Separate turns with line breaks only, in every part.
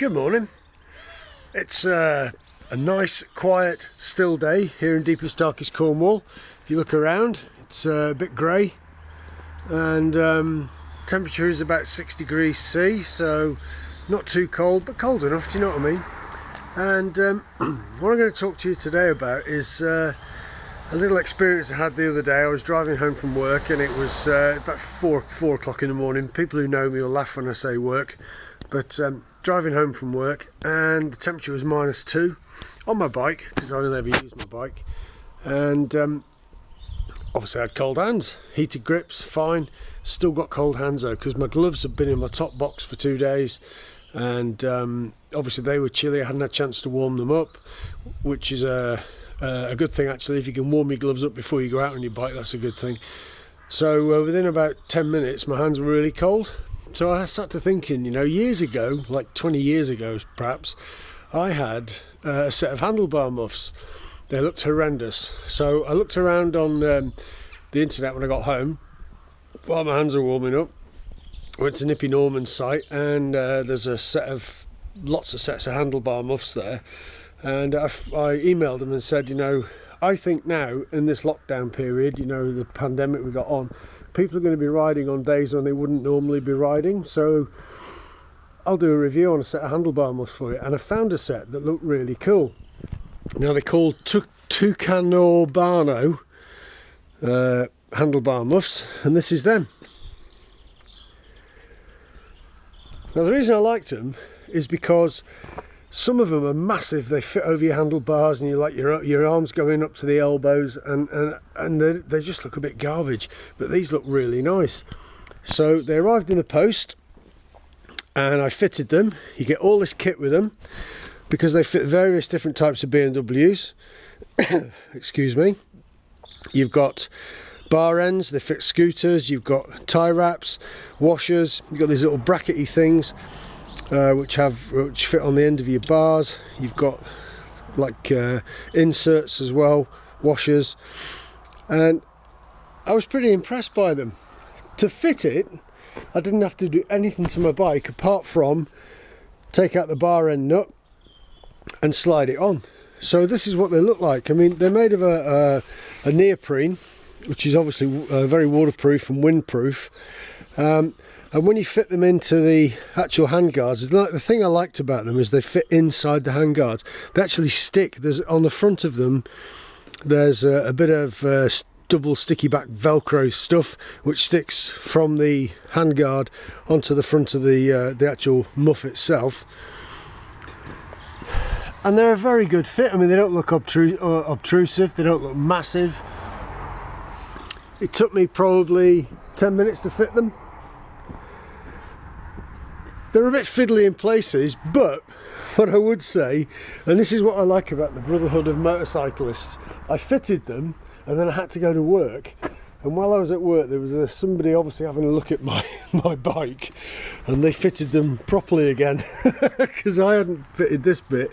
Good morning. It's a nice, quiet, still day here in deepest, darkest Cornwall. If you look around, it's a bit grey, and temperature is about 6 degrees C, so not too cold, but cold enough, do you know what I mean? And what I'm going to talk to you today about is a little experience I had the other day. I was driving home from work, and it was about 4 o'clock in the morning. People who know me will laugh when I say work, but driving home from work, and the temperature was -2 on my bike, because I only ever use my bike, and obviously I had cold hands. Heated grips, fine. Still got cold hands though, because my gloves had been in my top box for 2 days, and obviously they were chilly. I hadn't had a chance to warm them up, which is a good thing actually. If you can warm your gloves up before you go out on your bike, that's a good thing. So within about 10 minutes my hands were really cold. So I started thinking, you know, years ago, like 20 years ago perhaps, I had a set of handlebar muffs. They looked horrendous. So I looked around on the internet when I got home while my hands were warming up. I went to Nippy Normans site, and there's lots of sets of handlebar muffs there, and I emailed them and said, you know, I think now in this lockdown period, you know, the pandemic we got on, people are going to be riding on days when they wouldn't normally be riding, so I'll do a review on a set of handlebar muffs for you. And I found a set that looked really cool. Now they're called Tucano handlebar muffs, and this is them. Now the reason I liked them is because some of them are massive. They fit over your handlebars, and you like your arms going up to the elbows, and they just look a bit garbage. But these look really nice. So they arrived in the post, and I fitted them. You get all this kit with them because they fit various different types of BMWs. Excuse me. You've got bar ends, they fit scooters. You've got tie wraps, washers. You've got these little brackety things which fit on the end of your bars. You've got like inserts as well, washers, and I was pretty impressed by them. To fit it, I didn't have to do anything to my bike apart from take out the bar end nut and slide it on. So this is what they look like. I mean, they're made of a neoprene, which is obviously very waterproof and windproof. And when you fit them into the actual handguards, the thing I liked about them is they fit inside the handguards. They actually stick. There's on the front of them, there's a bit of double sticky back Velcro stuff which sticks from the handguard onto the front of the actual muff itself. And they're a very good fit. I mean, they don't look obtrusive. They don't look massive. It took me probably 10 minutes to fit them. They're a bit fiddly in places, but what I would say, and this is what I like about the Brotherhood of Motorcyclists, I fitted them and then I had to go to work, and while I was at work there was somebody obviously having a look at my bike, and they fitted them properly again because I hadn't fitted this bit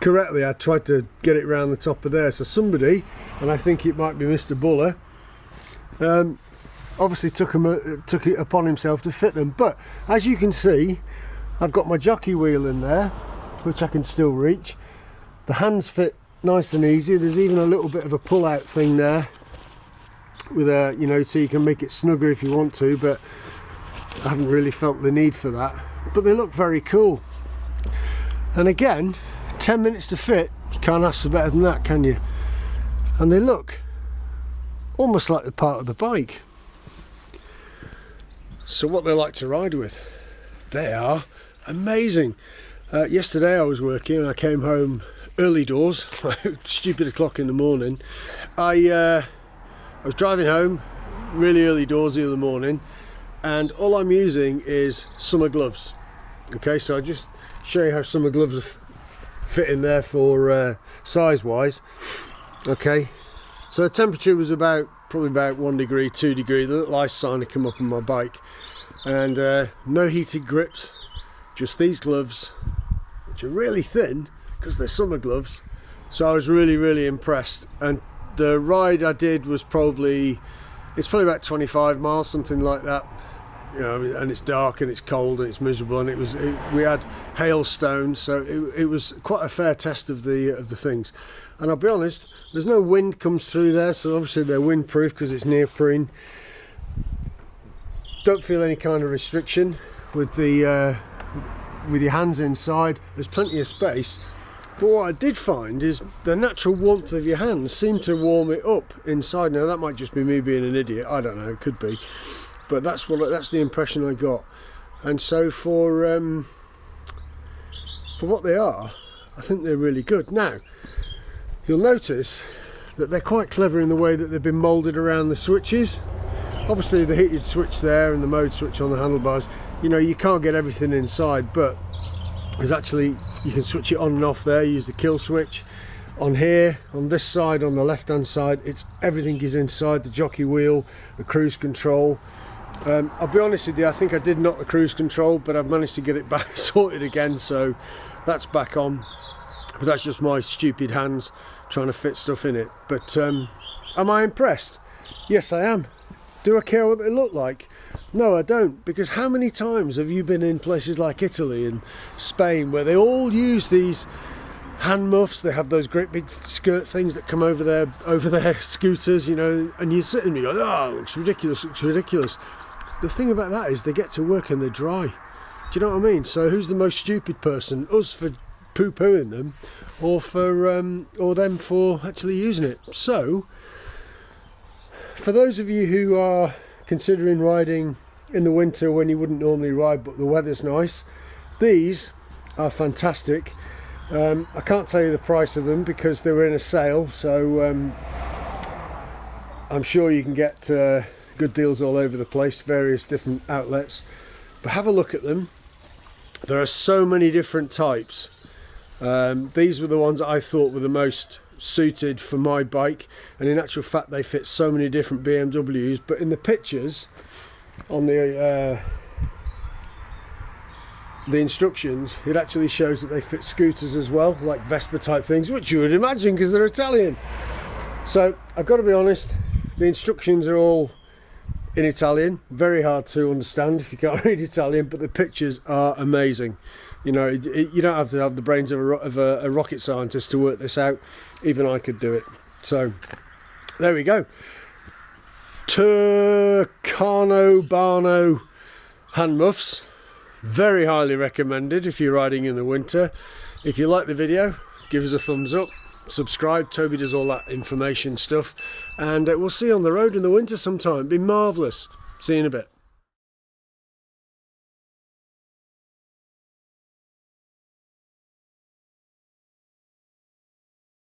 correctly. I tried to get it around the top of there, so somebody, and I think it might be Mr. Buller, obviously took it upon himself to fit them. But as you can see, I've got my jockey wheel in there, which I can still reach. The hands fit nice and easy. There's even a little bit of a pull out thing there with a, you know, so you can make it snugger if you want to, but I haven't really felt the need for that. But they look very cool, and again, 10 minutes to fit. You can't ask for better than that, can you? And they look almost like the part of the bike. So what they like to ride with, they are amazing. Yesterday I was working and I came home early doors, like stupid o'clock in the morning. I was driving home really early doors the other morning, and all I'm using is summer gloves. Okay, so I'll just show you how summer gloves are fit in there for size wise. Okay, so the temperature was probably about 1 degree, 2 degree. The little ice sign had come up on my bike, and no heated grips, just these gloves, which are really thin because they're summer gloves. So I was really impressed, and the ride I did was probably about 25 miles, something like that. you know, and it's dark and it's cold and it's miserable, and we had hailstones, so it was quite a fair test of the things. And I'll be honest, there's no wind comes through there, so obviously they're windproof because it's neoprene. Don't feel any kind of restriction with your hands inside. There's plenty of space. But what I did find is the natural warmth of your hands seemed to warm it up inside. Now that might just be me being an idiot, I don't know, it could be, but that's the impression I got. And so for what they are, I think they're really good. Now you'll notice that they're quite clever in the way that they've been moulded around the switches. Obviously the heated switch there and the mode switch on the handlebars, you know, you can't get everything inside, but there's actually, you can switch it on and off there. Use the kill switch. On here, on this side, on the left hand side, everything is inside. The jockey wheel, the cruise control. I'll be honest with you, I think I did knock the cruise control, but I've managed to get it back sorted again, so that's back on. But that's just my stupid hands trying to fit stuff in it. But am I impressed? Yes, I am. Do I care what they look like? No, I don't, because how many times have you been in places like Italy and Spain where they all use these hand muffs? They have those great big skirt things that come over their scooters, you know, and you sit and you go, oh, it looks ridiculous, looks ridiculous. The thing about that is they get to work and they're dry. Do you know what I mean? So who's the most stupid person? Us for poo-pooing them, or them for actually using it? So for those of you who are considering riding in the winter when you wouldn't normally ride but the weather's nice, these are fantastic. I can't tell you the price of them because they were in a sale, so I'm sure you can get good deals all over the place, various different outlets, but have a look at them. There are so many different types. These were the ones that I thought were the most suited for my bike, and in actual fact they fit so many different BMWs, but in the pictures on the instructions it actually shows that they fit scooters as well, like Vespa type things, which you would imagine because they're Italian. So I've got to be honest, the instructions are all in Italian, very hard to understand if you can't read Italian, but the pictures are amazing. You know, you don't have to have the brains of a rocket scientist to work this out. Even I could do it. So there we go. Tucano hand muffs, very highly recommended if you're riding in the winter. If you like the video, give us a thumbs up, subscribe. Toby does all that information stuff, and we'll see you on the road in the winter sometime. It'd be marvellous. See you in a bit.